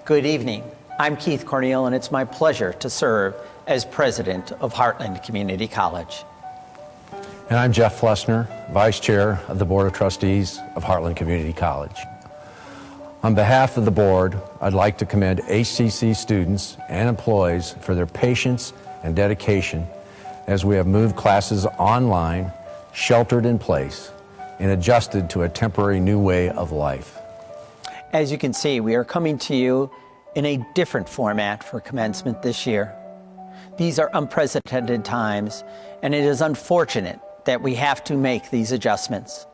Good evening. I'm Keith Corneal, and it's my pleasure to serve as president of Heartland Community College. And I'm Jeff Flessner, Vice Chair of the Board of Trustees of Heartland Community College. On behalf of the board, I'd like to commend HCC students and employees for their patience and dedication as we have moved classes online, sheltered in place, and adjusted to a temporary new way of life. As you can see, we are coming to you in a different format for commencement this year. These are unprecedented times, and it is unfortunate that we have to make these adjustments.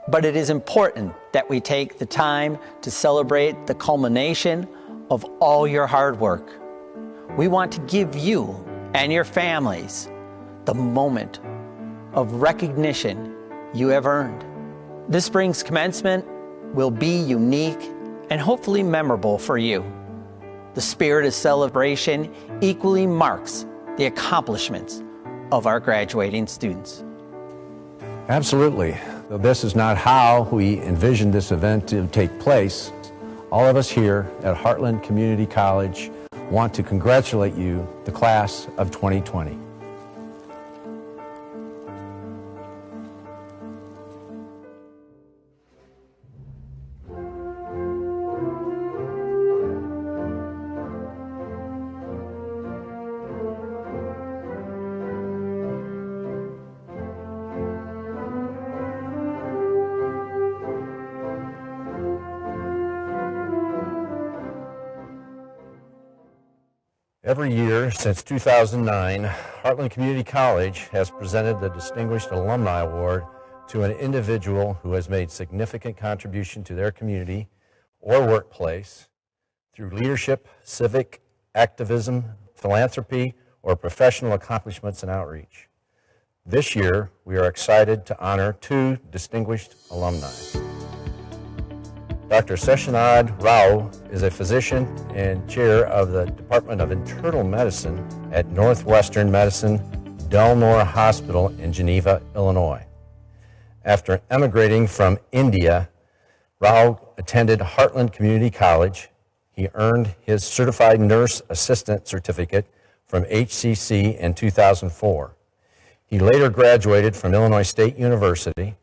But it is important that we take the time to celebrate the culmination of all your hard work. We want to give you and your families the moment of recognition you have earned. This spring's commencement will be unique and hopefully memorable for you. The spirit of celebration equally marks the accomplishments of our graduating students. Absolutely. Though this is not how we envisioned this event to take place, all of us here at Heartland Community College want to congratulate you, the class of 2020. Every year since 2009, Heartland Community College has presented the Distinguished Alumni Award to an individual who has made significant contribution to their community or workplace through leadership, civic activism, philanthropy, or professional accomplishments and outreach. This year, we are excited to honor two distinguished alumni. Dr. Seshanad Rao is a physician and chair of the Department of Internal Medicine at Northwestern Medicine Del Nor Hospital in Geneva, Illinois. After emigrating from India, Rao attended Heartland Community College. He earned his Certified Nurse Assistant certificate from HCC in 2004. He later graduated from Illinois State University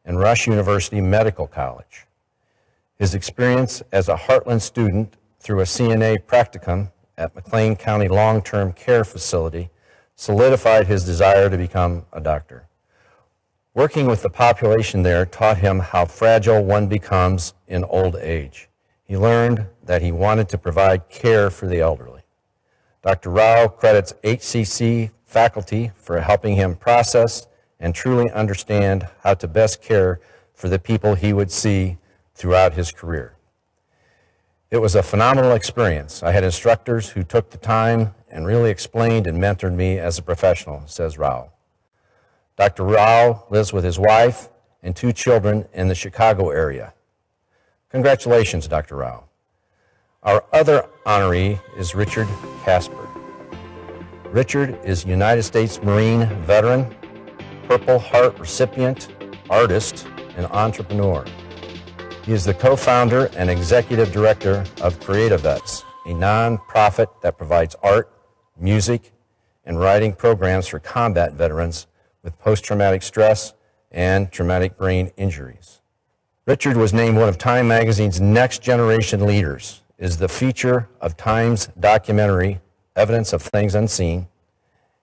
and Rush University Medical College. His experience as a Heartland student through a CNA practicum at McLean County Long-Term Care Facility solidified his desire to become a doctor. Working with the population there taught him how fragile one becomes in old age. He learned that he wanted to provide care for the elderly. Dr. Rao credits HCC faculty for helping him process and truly understand how to best care for the people he would see throughout his career. It was a phenomenal experience. I had instructors who took the time and really explained and mentored me as a professional, says Rao. Dr. Rao lives with his wife and two children in the Chicago area. Congratulations, Dr. Rao. Our other honoree is Richard Casper. Richard is United States Marine veteran, Purple Heart recipient, artist, and entrepreneur. He is the co-founder and executive director of Creative Vets, a non-profit that provides art, music, and writing programs for combat veterans with post-traumatic stress and traumatic brain injuries. Richard was named one of Time Magazine's Next Generation Leaders, is the feature of Time's documentary, Evidence of Things Unseen,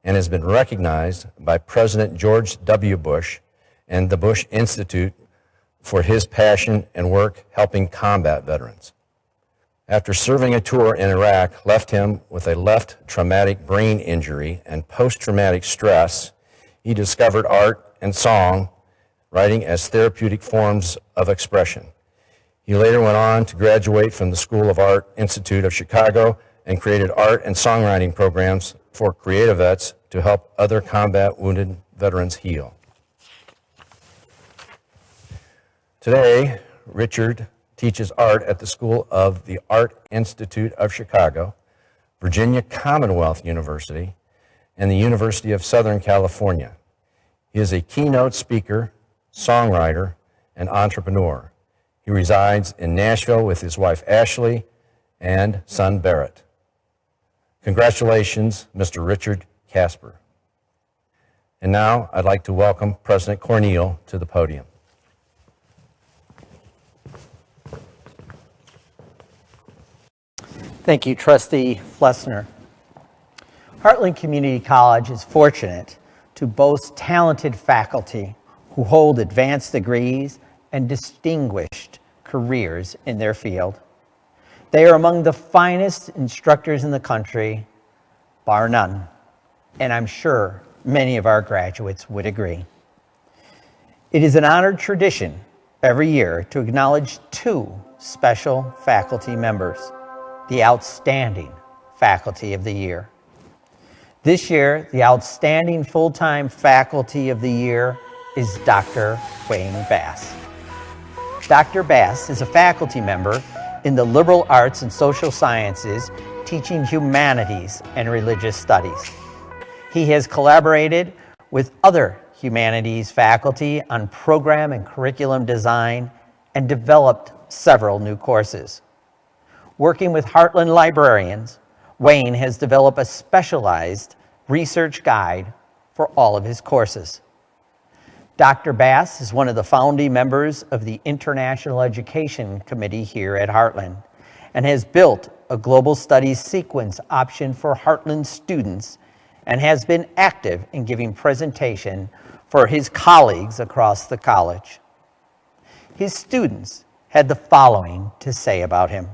and has been recognized by President George W. Bush and the Bush Institute for his passion and work helping combat veterans. After serving a tour in Iraq left him with a left traumatic brain injury and post-traumatic stress, he discovered art and song writing as therapeutic forms of expression. He later went on to graduate from the School of Art Institute of Chicago and created art and songwriting programs for Creative Vets to help other combat wounded veterans heal. Today, Richard teaches art at the School of the Art Institute of Chicago, Virginia Commonwealth University, and the University of Southern California. He is a keynote speaker, songwriter, and entrepreneur. He resides in Nashville with his wife Ashley and son Barrett. Congratulations, Mr. Richard Casper. And now I'd like to welcome President Corneal to the podium. Thank you, Trustee Flessner. Heartland Community College is fortunate to boast talented faculty who hold advanced degrees and distinguished careers in their field. They are among the finest instructors in the country, bar none, and I'm sure many of our graduates would agree. It is an honored tradition every year to acknowledge two special faculty members, the Outstanding Faculty of the Year. This year, the Outstanding Full-Time Faculty of the Year is Dr. Wayne Bass. Dr. Bass is a faculty member in the Liberal Arts and Social Sciences, teaching humanities and religious studies. He has collaborated with other humanities faculty on program and curriculum design and developed several new courses. Working with Heartland librarians, Wayne has developed a specialized research guide for all of his courses. Dr. Bass is one of the founding members of the International Education Committee here at Heartland and has built a global studies sequence option for Heartland students and has been active in giving presentation for his colleagues across the college. His students had the following to say about him.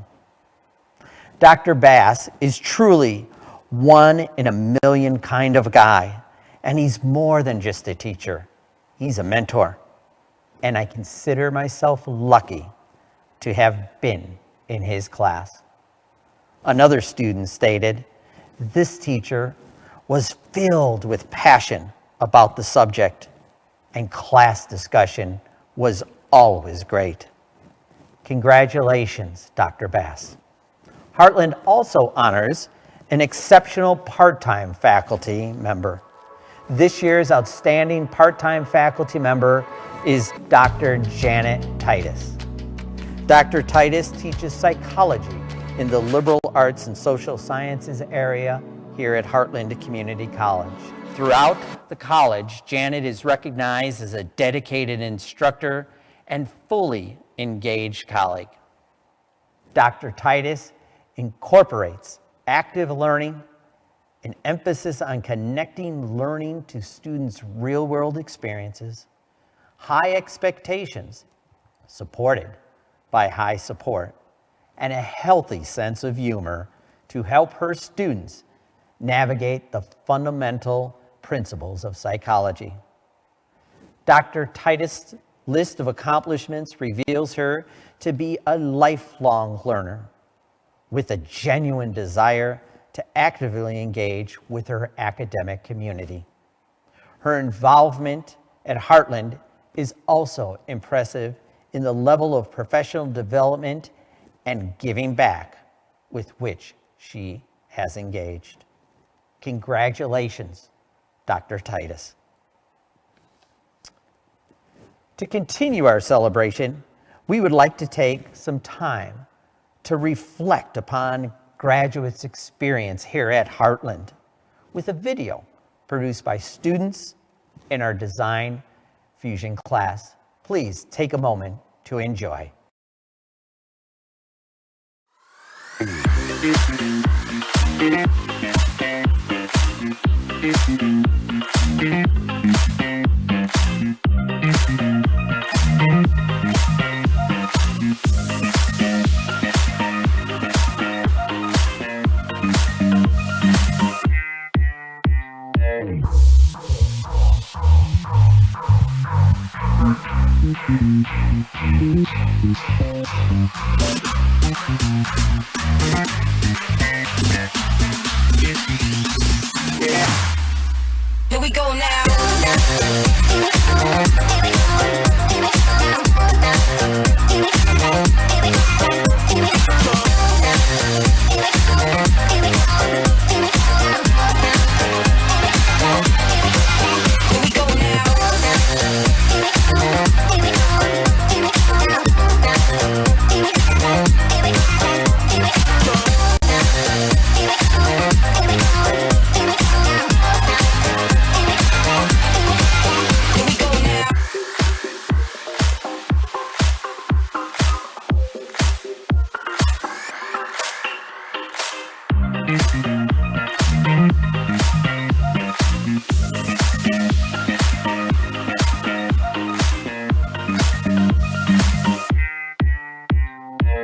Dr. Bass is truly one in a million kind of guy, and he's more than just a teacher. He's a mentor, and I consider myself lucky to have been in his class. Another student stated, "This teacher was filled with passion about the subject, and class discussion was always great." Congratulations, Dr. Bass. Heartland also honors an exceptional part-time faculty member. This year's outstanding part-time faculty member is Dr. Janet Titus. Dr. Titus teaches psychology in the liberal arts and social sciences area here at Heartland Community College. Throughout the college, Janet is recognized as a dedicated instructor and fully engaged colleague. Dr. Titus incorporates active learning, an emphasis on connecting learning to students' real-world experiences, high expectations, supported by high support, and a healthy sense of humor to help her students navigate the fundamental principles of psychology. Dr. Titus' list of accomplishments reveals her to be a lifelong learner with a genuine desire to actively engage with her academic community. Her involvement at Heartland is also impressive in the level of professional development and giving back with which she has engaged. Congratulations, Dr. Titus. To continue our celebration, we would like to take some time to reflect upon graduates' experience here at Heartland with a video produced by students in our Design Fusion class. Please take a moment to enjoy. Here we go now.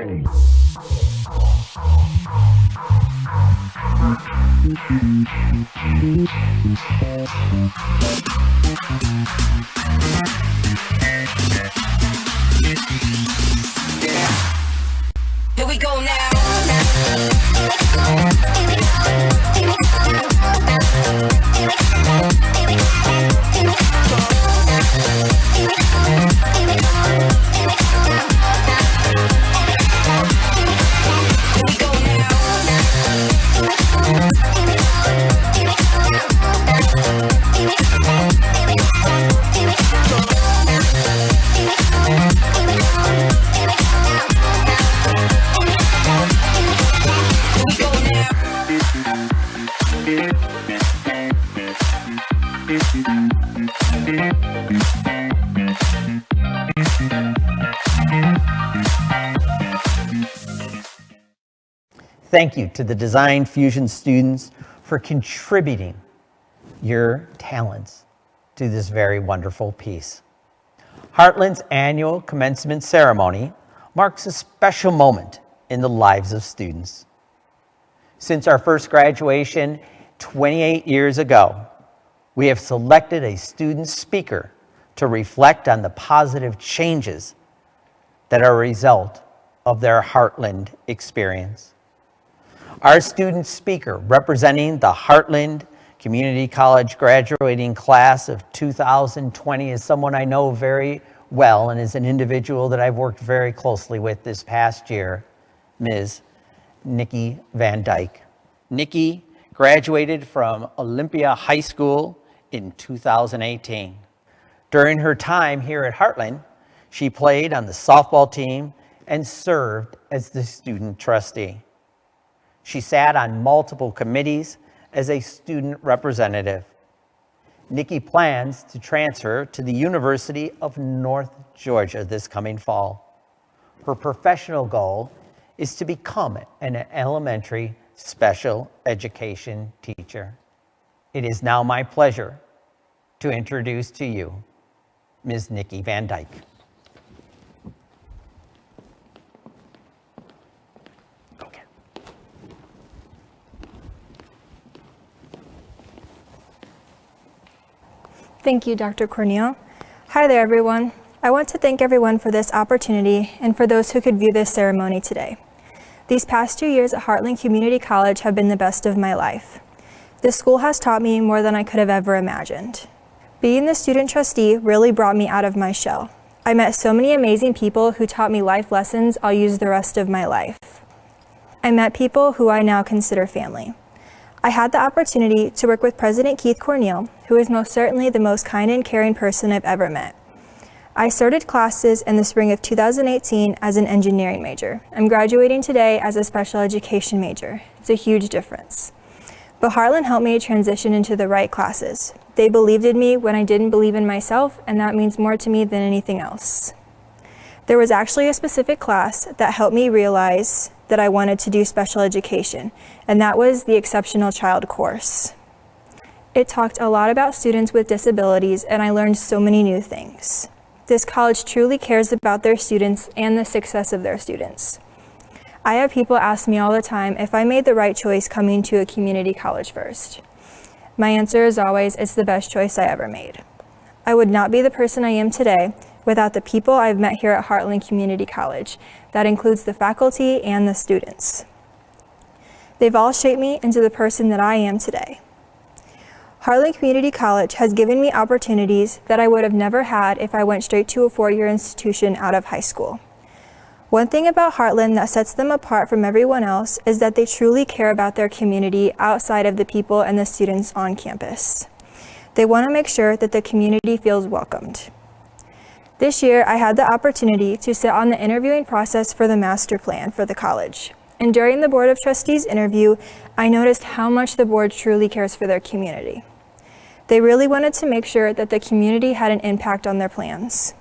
Here we go now. Thank you to the Design Fusion students for contributing your talents to this very wonderful piece. Heartland's annual commencement ceremony marks a special moment in the lives of students. Since our first graduation 28 years ago, we have selected a student speaker to reflect on the positive changes that are a result of their Heartland experience. Our student speaker, representing the Heartland Community College graduating class of 2020, is someone I know very well and is an individual that I've worked very closely with this past year, Ms. Nikki Van Dyke. Nikki graduated from Olympia High School in 2018. During her time here at Heartland, she played on the softball team and served as the student trustee. She sat on multiple committees as a student representative. Nikki plans to transfer to the University of North Georgia this coming fall. Her professional goal is to become an elementary special education teacher. It is now my pleasure to introduce to you Ms. Nikki Van Dyke. Thank you, Dr. Cornell. Hi there, everyone. I want to thank everyone for this opportunity and for those who could view this ceremony today. These past 2 years at Heartland Community College have been the best of my life. This school has taught me more than I could have ever imagined. Being the student trustee really brought me out of my shell. I met so many amazing people who taught me life lessons I'll use the rest of my life. I met people who I now consider family. I had the opportunity to work with President Keith Cornell, who is most certainly the most kind and caring person I've ever met. I started classes in the spring of 2018 as an engineering major. I'm graduating today as a special education major. It's a huge difference. But Heartland helped me transition into the right classes. They believed in me when I didn't believe in myself, and that means more to me than anything else. There was actually a specific class that helped me realize that I wanted to do special education, and that was the Exceptional Child course. It talked a lot about students with disabilities, and I learned so many new things. This college truly cares about their students and the success of their students. I have people ask me all the time if I made the right choice coming to a community college first. My answer is always, it's the best choice I ever made. I would not be the person I am today without the people I've met here at Heartland Community College. That includes the faculty and the students. They've all shaped me into the person that I am today. Heartland Community College has given me opportunities that I would have never had if I went straight to a four-year institution out of high school. One thing about Heartland that sets them apart from everyone else is that they truly care about their community outside of the people and the students on campus. They want to make sure that the community feels welcomed. This year, I had the opportunity to sit on the interviewing process for the master plan for the college. And during the Board of Trustees interview, I noticed how much the board truly cares for their community. They really wanted to make sure that the community had an impact on their plans.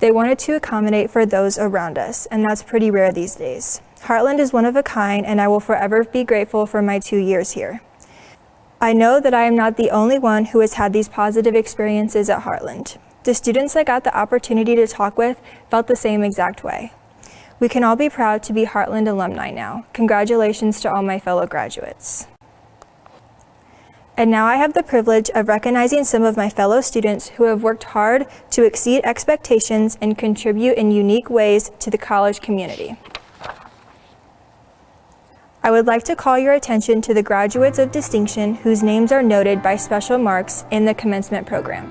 They wanted to accommodate for those around us, and that's pretty rare these days. Heartland is one of a kind, and I will forever be grateful for my 2 years here. I know that I am not the only one who has had these positive experiences at Heartland. The students I got the opportunity to talk with felt the same exact way. We can all be proud to be Heartland alumni now. Congratulations to all my fellow graduates. And now I have the privilege of recognizing some of my fellow students who have worked hard to exceed expectations and contribute in unique ways to the college community. I would like to call your attention to the graduates of distinction whose names are noted by special marks in the commencement program.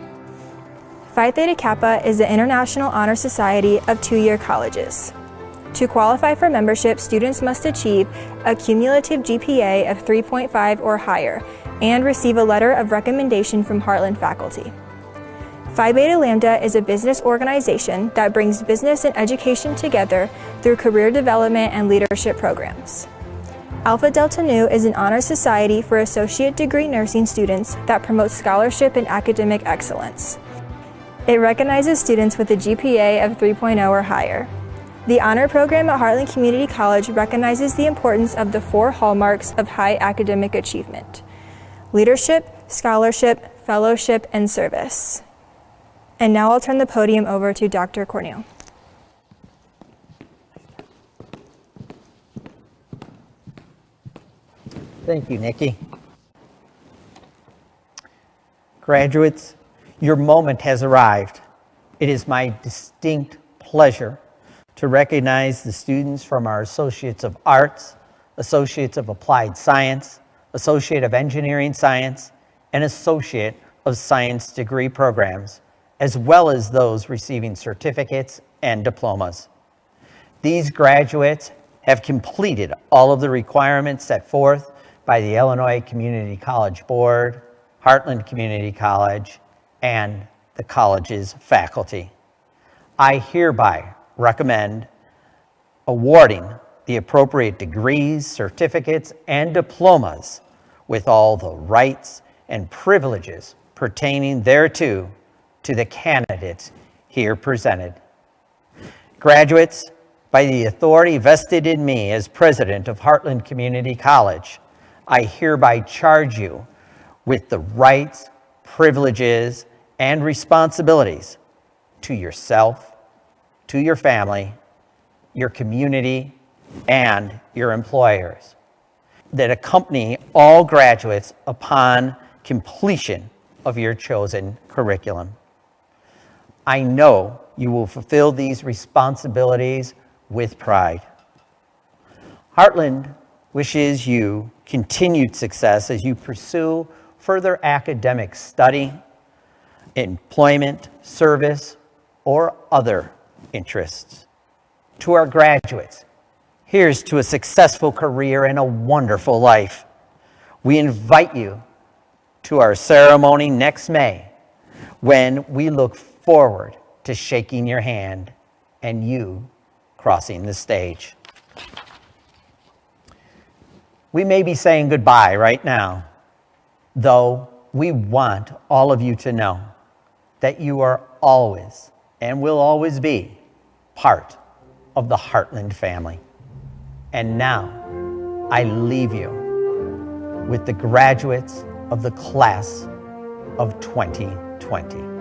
Phi Theta Kappa is the International Honor Society of two-year colleges. To qualify for membership, students must achieve a cumulative GPA of 3.5 or higher and receive a letter of recommendation from Heartland faculty. Phi Beta Lambda is a business organization that brings business and education together through career development and leadership programs. Alpha Delta Nu is an honor society for associate degree nursing students that promotes scholarship and academic excellence. It recognizes students with a GPA of 3.0 or higher. The honor program at Heartland Community College recognizes the importance of the 4 hallmarks of high academic achievement: leadership, scholarship, fellowship, and service. And now I'll turn the podium over to Dr. Cornell. Thank you, Nikki. Graduates, your moment has arrived. It is my distinct pleasure to recognize the students from our Associates of Arts, Associates of Applied Science, Associate of Engineering Science, and Associate of Science degree programs, as well as those receiving certificates and diplomas. These graduates have completed all of the requirements set forth by the Illinois Community College Board, Heartland Community College, and the college's faculty. I hereby recommend awarding the appropriate degrees, certificates, and diplomas with all the rights and privileges pertaining thereto to the candidates here presented. Graduates, by the authority vested in me as president of Heartland Community College, I hereby charge you with the rights, privileges, and responsibilities to yourself, to your family, your community, and your employers that accompany all graduates upon completion of your chosen curriculum. I know you will fulfill these responsibilities with pride. Heartland wishes you continued success as you pursue further academic study, employment, service, or other interests. To our graduates, here's to a successful career and a wonderful life. We invite you to our ceremony next May, when we look forward to shaking your hand and you crossing the stage. We may be saying goodbye right now, though we want all of you to know that you are always and will always be part of the Heartland family. And now I leave you with the graduates of the class of 2020.